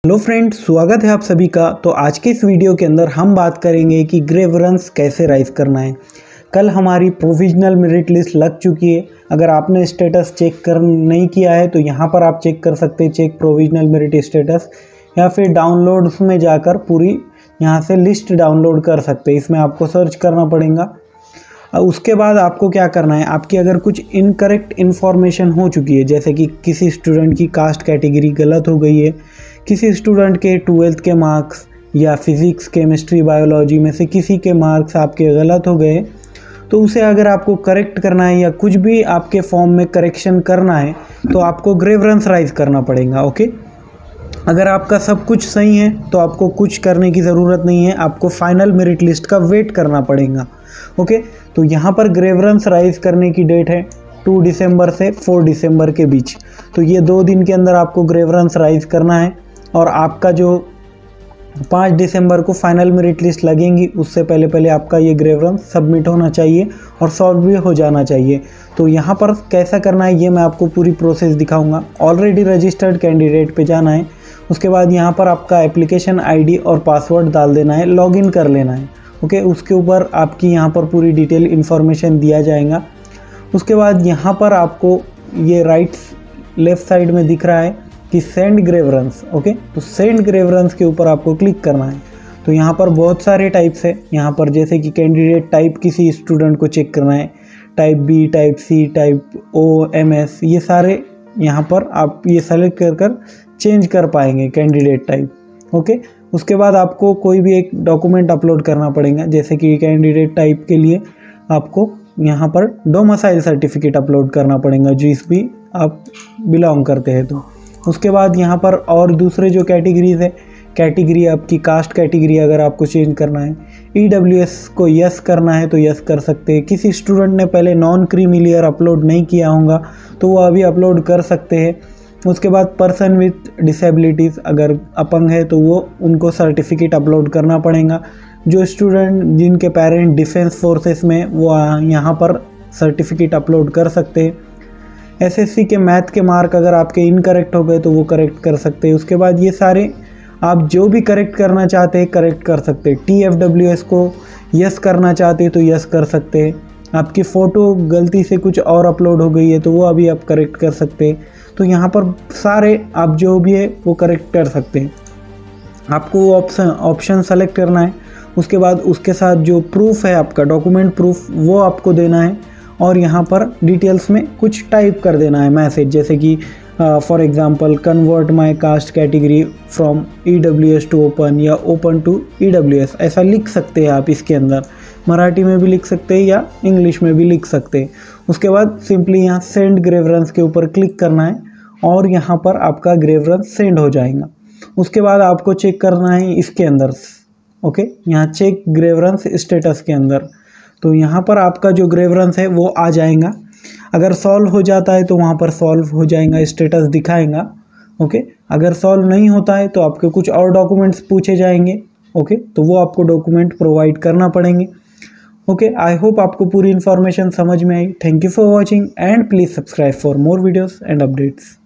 Hello friends, स्वागत है आप सभी का। तो आज के इस वीडियो के अंदर हम बात करेंगे कि ग्रेवरेंस कैसे राइज करना है। कल हमारी प्रोविजनल मेरिट लिस्ट लग चुकी है। अगर आपने स्टेटस चेक कर नहीं किया है तो यहाँ पर आप चेक कर सकते हैं, चेक प्रोविजनल मेरिट स्टेटस, या फिर डाउनलोड्स में जाकर पूरी यहाँ से लिस्ट डाउनलोड कर सकते हैं। इसमें आपको सर्च करना पड़ेगा। उसके बाद आपको क्या करना है, आपकी अगर कुछ इनकरेक्ट इन्फॉर्मेशन हो चुकी है, जैसे कि किसी स्टूडेंट की कास्ट कैटेगरी गलत हो गई है, किसी स्टूडेंट के 12th के मार्क्स या फिज़िक्स केमिस्ट्री बायोलॉजी में से किसी के मार्क्स आपके गलत हो गए, तो उसे अगर आपको करेक्ट करना है या कुछ भी आपके फॉर्म में करेक्शन करना है तो आपको ग्रेवरेंस राइज करना पड़ेगा। ओके, अगर आपका सब कुछ सही है तो आपको कुछ करने की ज़रूरत नहीं है, आपको फाइनल मेरिट लिस्ट का वेट करना पड़ेगा। ओके, तो यहाँ पर ग्रेवरेंस राइज करने की डेट है 2 दिसंबर से 4 दिसंबर के बीच। तो ये 2 दिन के अंदर आपको ग्रेवरेंस राइज करना है और आपका जो 5 दिसंबर को फाइनल मेरिट लिस्ट लगेंगी उससे पहले आपका ये ग्रेवरेंस सबमिट होना चाहिए और सॉल्व भी हो जाना चाहिए। तो यहाँ पर कैसा करना है ये मैं आपको पूरी प्रोसेस दिखाऊंगा। ऑलरेडी रजिस्टर्ड कैंडिडेट पे जाना है, उसके बाद यहाँ पर आपका एप्लीकेशन आईडी और पासवर्ड डाल देना है, लॉगिन कर लेना है। ओके, उसके ऊपर आपकी यहाँ पर पूरी डिटेल इन्फॉर्मेशन दिया जाएगा। उसके बाद यहाँ पर आपको ये लेफ़्ट साइड में दिख रहा है कि सेंड ग्रेवरेंस। ओके, तो सेंड ग्रेवरेंस के ऊपर आपको क्लिक करना है। तो यहाँ पर बहुत सारे टाइप्स है, यहाँ पर जैसे कि कैंडिडेट टाइप किसी स्टूडेंट को चेक करना है, type B, type C, type O, MS, ये सारे यहाँ पर आप ये सेलेक्ट कर चेंज कर पाएंगे कैंडिडेट टाइप। ओके, उसके बाद आपको कोई भी एक डॉक्यूमेंट अपलोड करना पड़ेगा, जैसे कि कैंडिडेट टाइप के लिए आपको यहाँ पर डोमिसाइल सर्टिफिकेट अपलोड करना पड़ेगा जिस भी आप बिलोंग करते हैं। तो उसके बाद यहाँ पर और दूसरे जो कैटेगरीज है, कैटेगरी आपकी कास्ट कैटेगरी अगर आपको चेंज करना है, EWS को यस करना है तो यस कर सकते हैं। किसी स्टूडेंट ने पहले नॉन क्रीमी लेयर अपलोड नहीं किया होगा तो वो अभी अपलोड कर सकते हैं। उसके बाद पर्सन विथ डिसेबिलिटीज़, अगर अपंग है तो वो उनको सर्टिफिकेट अपलोड करना पड़ेगा। जो स्टूडेंट जिनके पेरेंट डिफेंस फोर्सेस में, वो यहाँ पर सर्टिफिकेट अपलोड कर सकते हैं। SSC के मैथ के मार्क अगर आपके इनकरेक्ट हो गए तो वो करेक्ट कर सकते हैं। उसके बाद ये सारे आप जो भी करेक्ट करना चाहते हैं करेक्ट कर सकते हैं। TFWS को यस करना चाहते हैं तो यस कर सकते हैं। आपकी फ़ोटो गलती से कुछ और अपलोड हो गई है तो वो अभी आप करेक्ट कर सकते हैं। तो यहाँ पर सारे आप जो भी है वो करेक्ट कर सकते हैं। आपको वो ऑप्शन सेलेक्ट करना है। उसके बाद उसके साथ जो प्रूफ है आपका डॉक्यूमेंट प्रूफ वो आपको देना है और यहाँ पर डिटेल्स में कुछ टाइप कर देना है मैसेज, जैसे कि for example convert my caste category from EWS to open या ओपन टू EWS, ऐसा लिख सकते हैं आप। इसके अंदर मराठी में भी लिख सकते हैं या इंग्लिश में भी लिख सकते हैं। उसके बाद सिंपली यहाँ सेंड ग्रेवरेंस के ऊपर क्लिक करना है और यहाँ पर आपका ग्रेवरेंस सेंड हो जाएगा। उसके बाद आपको चेक करना है इसके अंदर। ओके, यहाँ चेक ग्रेवरेंस स्टेटस के अंदर, तो यहाँ पर आपका जो ग्रेवरेंस है वो आ जाएगा। अगर सॉल्व हो जाता है तो वहाँ पर सॉल्व हो जाएगा, स्टेटस दिखाएगा। ओके, अगर सॉल्व नहीं होता है तो आपके कुछ और डॉक्यूमेंट्स पूछे जाएंगे। ओके, तो वो आपको डॉक्यूमेंट प्रोवाइड करना पड़ेंगे। ओके, आई होप आपको पूरी इन्फॉर्मेशन समझ में आई। Thank you for watching and please subscribe for more videos and updates.